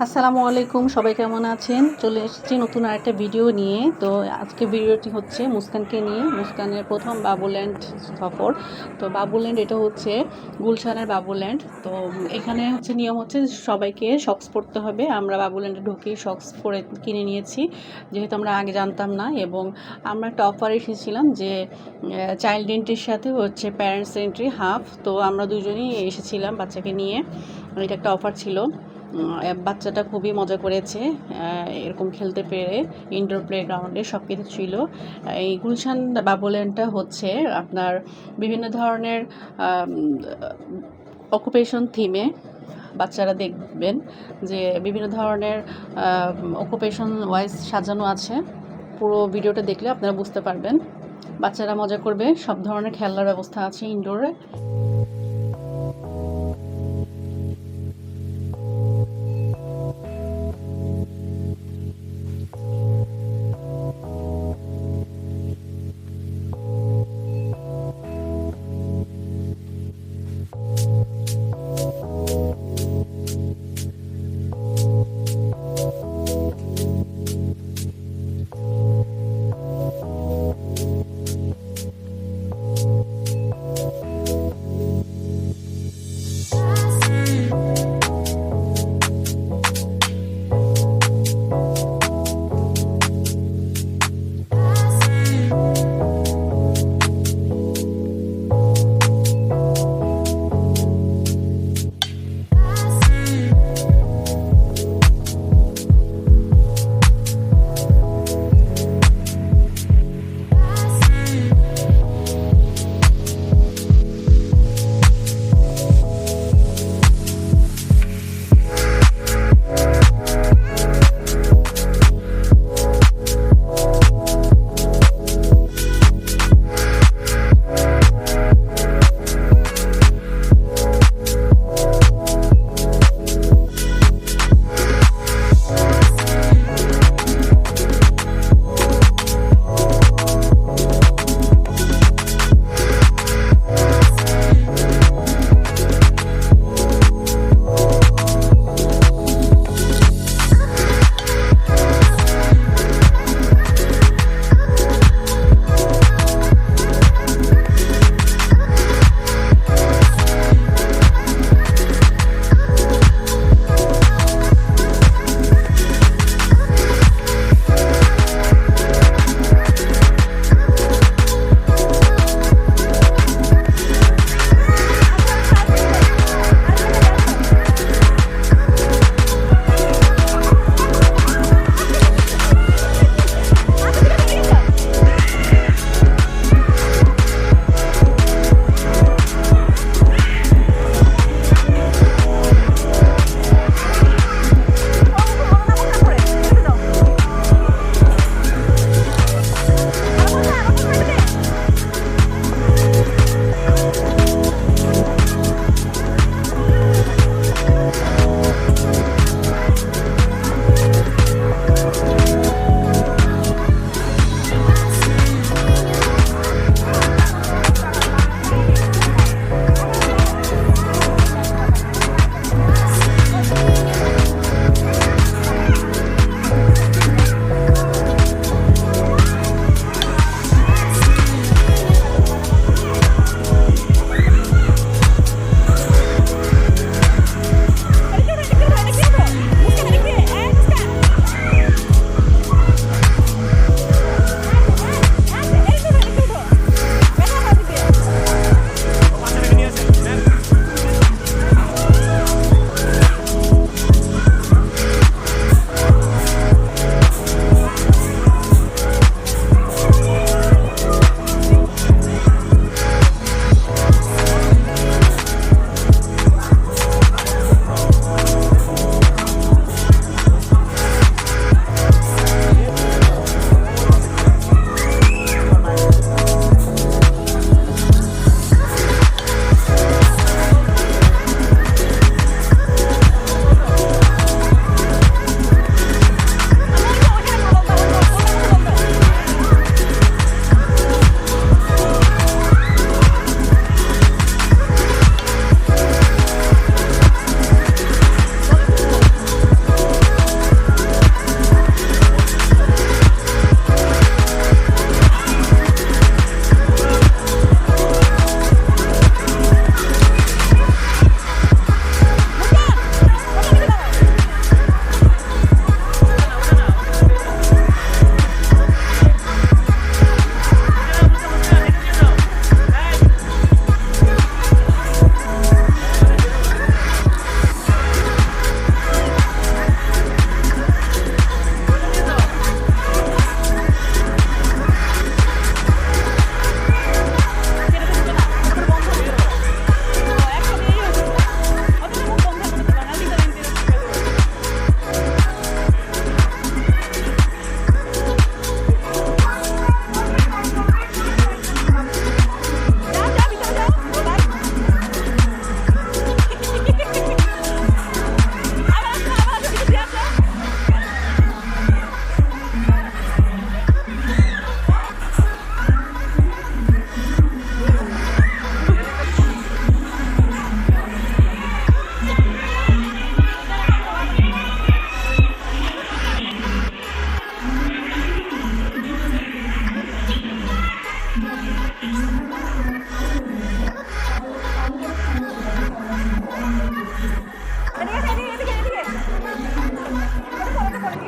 আসসালামু আলাইকুম, সবাই কেমন আছেন? চলে এসেছি নতুন আরেকটা ভিডিও নিয়ে। তো আজকে ভিডিওটি হচ্ছে মুস্কানকে নিয়ে। মুস্কানের প্রথম বাবুল্যান্ড সফর। তো বাবুল্যান্ড এটা হচ্ছে গুলশানের বাবুল্যান্ড। তো এখানে হচ্ছে নিয়ম হচ্ছে সবাইকে সক্স পরতে হবে। আমরা বাবুল্যান্ডে ঢুকেই সক্স পরে কিনে নিয়েছি, যেহেতু আমরা আগে জানতাম না। এবং আমরা একটা অফারে এসেছিলাম যে চাইল্ড এন্ট্রির সাথে হচ্ছে প্যারেন্টস এন্ট্রি হাফ। তো আমরা দুজনেই এসেছিলাম বাচ্চাকে নিয়ে। এটা একটা অফার ছিল। বাচ্চাটা খুবই মজা করেছে এরকম খেলতে পেরে। ইনডোর প্লেগ্রাউন্ডে সব কিছু ছিল। এই গুলশান বাবুল্যান্ডটা হচ্ছে আপনার বিভিন্ন ধরনের অকুপেশন থিমে বাচ্চারা দেখবেন যে বিভিন্ন ধরনের অকুপেশন ওয়াইজ সাজানো আছে। পুরো ভিডিওটা দেখলে আপনারা বুঝতে পারবেন। বাচ্চারা মজা করবে, সব ধরনের খেলনার ব্যবস্থা আছে ইনডোরে।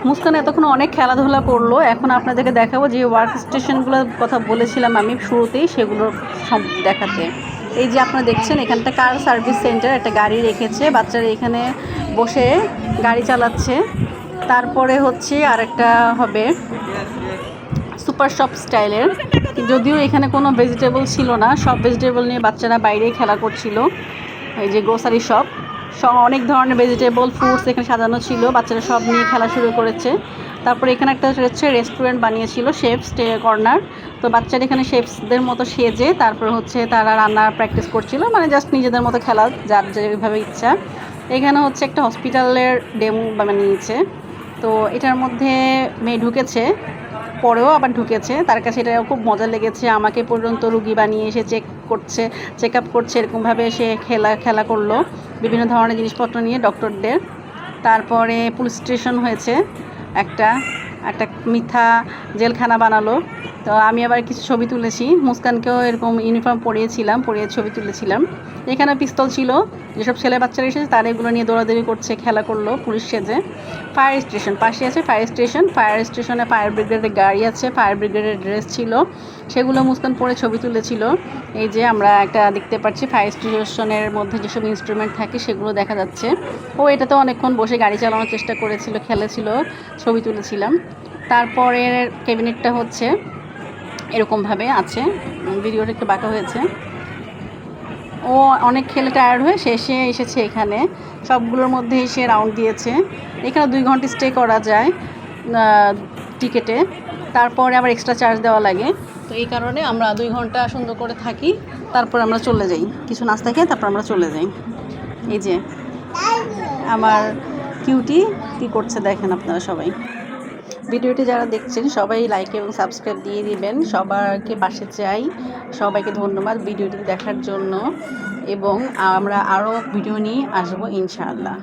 মুস্কান এতক্ষণ অনেক খেলাধুলা করলো। এখন আপনাদেরকে দেখাবো যে ওয়ার্ক স্টেশনগুলোর কথা বলেছিলাম আমি শুরুতেই, সেগুলো সব দেখাতে। এই যে আপনারা দেখছেন এখানটা কার সার্ভিস সেন্টার, একটা গাড়ি রেখেছে, বাচ্চারা এখানে বসে গাড়ি চালাচ্ছে। তারপরে হচ্ছে আরেকটা হবে সুপার শপ স্টাইলের, যদিও এখানে কোনো ভেজিটেবল ছিল না, সব ভেজিটেবল নিয়ে বাচ্চারা বাইরেই খেলা করছিল। এই যে গ্রোসারি শপ, অনেক ধরনের ভেজিটেবল ফ্রুটস এখানে সাজানো ছিল, বাচ্চারা সব নিয়ে খেলা শুরু করেছে। তারপরে এখানে একটা হচ্ছে রেস্টুরেন্ট বানিয়েছিল, শেফস কর্নার। তো বাচ্চারা এখানে শেফসদের মতো সেজে তারপর হচ্ছে তারা রান্নার প্র্যাকটিস করছিল, মানে জাস্ট নিজেদের মতো খেলা, যার যেভাবে ইচ্ছা। এখানে হচ্ছে একটা হসপিটালের ডেমো বানিয়েছে। তো এটার মধ্যে মেয়ে ঢুকেছে, পরেও আবার ঢুকেছে, তার কাছে এটা খুব মজা লেগেছে। আমাকে পর্যন্ত রুগী বানিয়ে এসে চেক আপ করছে, এরকমভাবে সে খেলা করলো বিভিন্ন ধরনের জিনিসপত্র নিয়ে ডক্টরদের। তারপরে পুলিশ স্টেশন হয়েছে, একটা মিথ্যা জেলখানা বানালো। তো আমি আবার কিছু ছবি তুলেছি, মুস্কানকেও এরকম ইউনিফর্ম পরিয়ে ছবি তুলেছিলাম। এখানে পিস্তল ছিল, যেসব ছেলে বাচ্চারা এসেছে তারা এগুলো নিয়ে দৌড়াদৌড়ি করছে, খেলা করলো পুলিশ সেজে। ফায়ার স্টেশন পাশে আছে, ফায়ার স্টেশনে ফায়ার ব্রিগেডের গাড়ি আছে, ফায়ার ব্রিগেডের ড্রেস ছিল, সেগুলো মুস্কান পরে ছবি তুলেছিল। এই যে আমরা একটা দেখতে পাচ্ছি ফায়ার স্টেশনের মধ্যে যেসব ইনস্ট্রুমেন্ট থাকে সেগুলো দেখা যাচ্ছে। ও এটাতে অনেকক্ষণ বসে গাড়ি চালানোর চেষ্টা করেছিল, খেলেছিল, ছবি তুলেছিলাম। তারপরের ক্যাবিনেটটা হচ্ছে এরকমভাবে আছে, ভিডিওটা একটু বাঁকা হয়েছে। ও অনেক খেলে টায়ার্ড হয়ে শেষে এসেছে এখানে, সবগুলোর মধ্যে এসে রাউন্ড দিয়েছে। এখানে 2 ঘন্টা স্টে করা যায় টিকেটে, তারপরে আবার এক্সট্রা চার্জ দেওয়া লাগে। তো এই কারণে আমরা 2 ঘন্টা সুন্দর করে থাকি, তারপর আমরা চলে যাই, কিছু নাস্তা খেয়ে তারপর আমরা চলে যাই। এই যে আমার কিউটি কী করছে দেখেন আপনারা সবাই। ভিডিওটি যারা দেখছেন সবাই লাইক এবং সাবস্ক্রাইব দিয়ে দিবেন, সবাইকে পাশে চাই। সবাইকে ধন্যবাদ ভিডিওটি দেখার জন্য, এবং আমরা আরও ভিডিও নিয়ে আসবো ইনশাআল্লাহ।